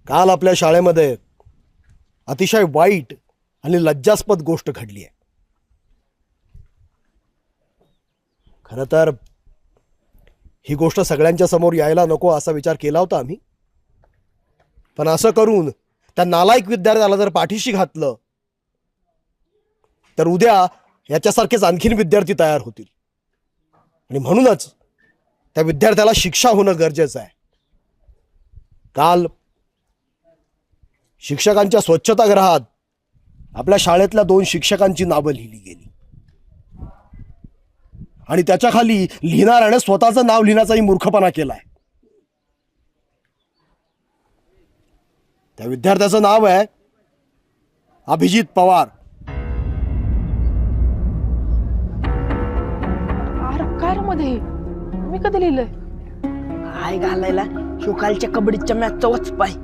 काल आपल्या शाळेमध्ये अतिशय वाईट आणि लज्जास्पद गोष्ट घडली आहे. खरं तर ही गोष्ट सगळ्यांच्या समोर यायला नको असा विचार केला होता आम्ही. पण असं करून त्या नालायक विद्यार्थ्याला जर पाठीशी घातलं तर उद्या याच्यासारखेच आणखीन विद्यार्थी तयार होतील. आणि म्हणूनच त्या विद्यार्थ्याला शिक्षा होणं गरजेचं आहे. काल शिक्षकांच्या स्वच्छतागृहात आपल्या शाळेतल्या 2 शिक्षकांची नावं लिहिली गेली आणि त्याच्या खाली लिहिणाऱ्याने स्वतःचं नाव लिहिण्याचाही मूर्खपणा केलाय. त्या विद्यार्थ्याचं नाव आहे अभिजित पवार. काय मध्ये मी कधी लिहिलंय? काय घालायला शिवकालच्या कबड्डीच्या मॅचचा वचपाय.